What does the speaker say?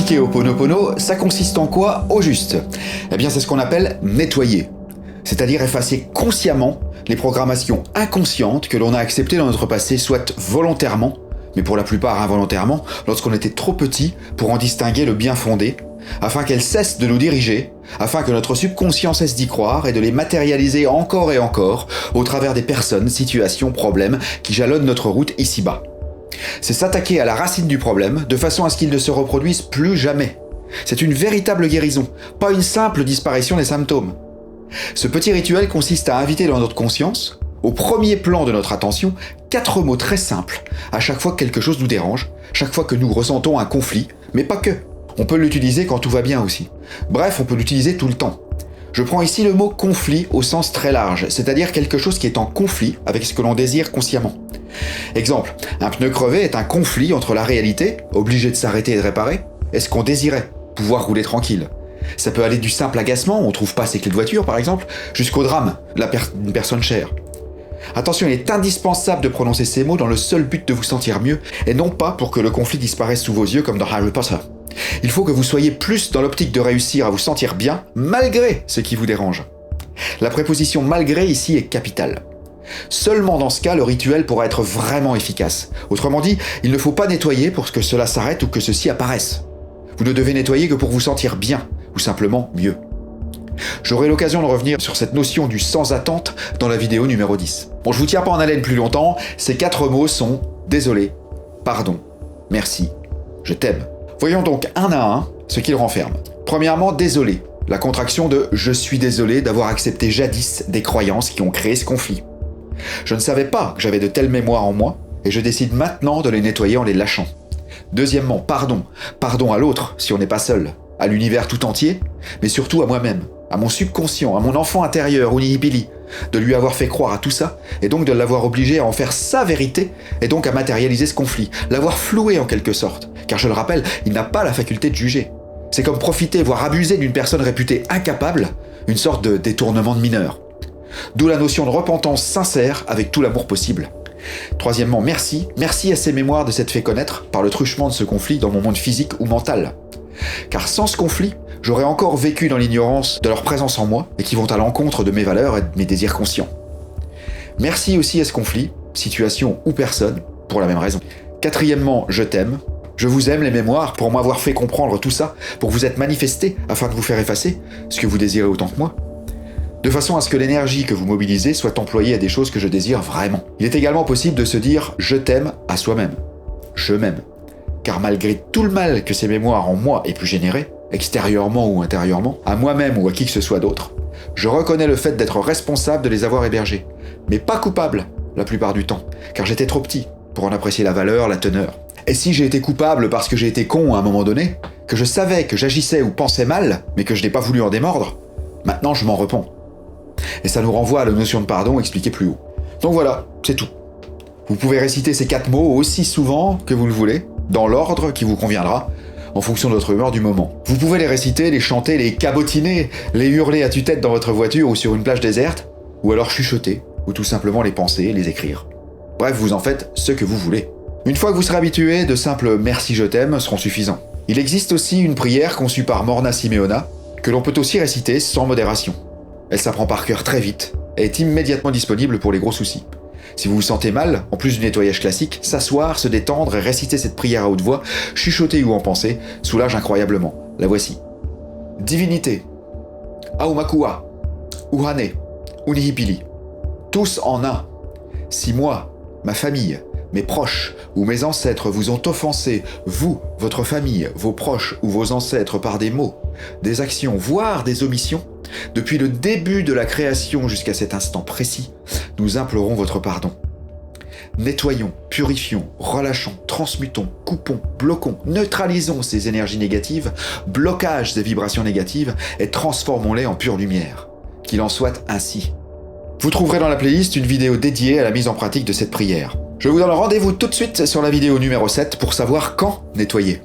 pratiquer Ho'oponopono, ça consiste en quoi au juste? Eh bien c'est ce qu'on appelle nettoyer. C'est-à-dire effacer consciemment les programmations inconscientes que l'on a acceptées dans notre passé, soit volontairement, mais pour la plupart involontairement, lorsqu'on était trop petit pour en distinguer le bien fondé, afin qu'elles cessent de nous diriger, afin que notre subconscient cesse d'y croire et de les matérialiser encore et encore au travers des personnes, situations, problèmes qui jalonnent notre route ici-bas. C'est s'attaquer à la racine du problème de façon à ce qu'il ne se reproduise plus jamais. C'est une véritable guérison, pas une simple disparition des symptômes. Ce petit rituel consiste à inviter dans notre conscience, au premier plan de notre attention, 4 mots très simples, à chaque fois que quelque chose nous dérange, chaque fois que nous ressentons un conflit, mais pas que. On peut l'utiliser quand tout va bien aussi. Bref, on peut l'utiliser tout le temps. Je prends ici le mot conflit au sens très large, c'est-à-dire quelque chose qui est en conflit avec ce que l'on désire consciemment. Exemple, un pneu crevé est un conflit entre la réalité, obligé de s'arrêter et de réparer, et ce qu'on désirait, pouvoir rouler tranquille. Ça peut aller du simple agacement, on trouve pas ses clés de voiture par exemple, jusqu'au drame, d'une personne chère. Attention, il est indispensable de prononcer ces mots dans le seul but de vous sentir mieux, et non pas pour que le conflit disparaisse sous vos yeux comme dans Harry Potter. Il faut que vous soyez plus dans l'optique de réussir à vous sentir bien, malgré ce qui vous dérange. La préposition « malgré » ici est capitale. Seulement dans ce cas, le rituel pourra être vraiment efficace. Autrement dit, il ne faut pas nettoyer pour que cela s'arrête ou que ceci apparaisse. Vous ne devez nettoyer que pour vous sentir bien, ou simplement mieux. J'aurai l'occasion de revenir sur cette notion du sans attente dans la vidéo numéro 10. Bon, je vous tiens pas en haleine plus longtemps, ces 4 mots sont « désolé »,« pardon »,« merci »,« je t'aime ». Voyons donc un à un ce qu'ils renferment. Premièrement, désolé, la contraction de « je suis désolé d'avoir accepté jadis des croyances qui ont créé ce conflit ». Je ne savais pas que j'avais de telles mémoires en moi, et je décide maintenant de les nettoyer en les lâchant. Deuxièmement, pardon. Pardon à l'autre, si on n'est pas seul, à l'univers tout entier, mais surtout à moi-même, à mon subconscient, à mon enfant intérieur, Unihipili, de lui avoir fait croire à tout ça, et donc de l'avoir obligé à en faire sa vérité, et donc à matérialiser ce conflit, l'avoir floué en quelque sorte, car je le rappelle, il n'a pas la faculté de juger. C'est comme profiter, voire abuser d'une personne réputée incapable, une sorte de détournement de mineur. D'où la notion de repentance sincère avec tout l'amour possible. Troisièmement, merci à ces mémoires de s'être fait connaître par le truchement de ce conflit dans mon monde physique ou mental. Car sans ce conflit, j'aurais encore vécu dans l'ignorance de leur présence en moi et qui vont à l'encontre de mes valeurs et de mes désirs conscients. Merci aussi à ce conflit, situation ou personne, pour la même raison. Quatrièmement, je t'aime. Je vous aime les mémoires pour m'avoir fait comprendre tout ça, pour vous être manifesté afin de vous faire effacer ce que vous désirez autant que moi. De façon à ce que l'énergie que vous mobilisez soit employée à des choses que je désire vraiment. Il est également possible de se dire « je t'aime » à soi-même. Je m'aime. Car malgré tout le mal que ces mémoires en moi aient pu générer, extérieurement ou intérieurement, à moi-même ou à qui que ce soit d'autre, je reconnais le fait d'être responsable de les avoir hébergés. Mais pas coupable, la plupart du temps, car j'étais trop petit pour en apprécier la valeur, la teneur. Et si j'ai été coupable parce que j'ai été con à un moment donné, que je savais que j'agissais ou pensais mal, mais que je n'ai pas voulu en démordre, maintenant je m'en repens. Et ça nous renvoie à la notion de pardon expliquée plus haut. Donc voilà, c'est tout. Vous pouvez réciter ces 4 mots aussi souvent que vous le voulez, dans l'ordre qui vous conviendra, en fonction de votre humeur du moment. Vous pouvez les réciter, les chanter, les cabotiner, les hurler à tue-tête dans votre voiture ou sur une plage déserte, ou alors chuchoter, ou tout simplement les penser, les écrire. Bref, vous en faites ce que vous voulez. Une fois que vous serez habitué, de simples « merci je t'aime » seront suffisants. Il existe aussi une prière conçue par Morna Simeona, que l'on peut aussi réciter sans modération. Elle s'apprend par cœur très vite et est immédiatement disponible pour les gros soucis. Si vous vous sentez mal, en plus du nettoyage classique, s'asseoir, se détendre et réciter cette prière à haute voix, chuchoter ou en penser, soulage incroyablement. La voici. Divinité, Aumakua, Uhane, Unihipili, tous en un. Si moi, ma famille, mes proches ou mes ancêtres vous ont offensé, vous, votre famille, vos proches ou vos ancêtres par des mots, des actions, voire des omissions, depuis le début de la création jusqu'à cet instant précis, nous implorons votre pardon. Nettoyons, purifions, relâchons, transmutons, coupons, bloquons, neutralisons ces énergies négatives, blocages des vibrations négatives et transformons-les en pure lumière. Qu'il en soit ainsi. Vous trouverez dans la playlist une vidéo dédiée à la mise en pratique de cette prière. Je vous donne rendez-vous tout de suite sur la vidéo numéro 7 pour savoir quand nettoyer.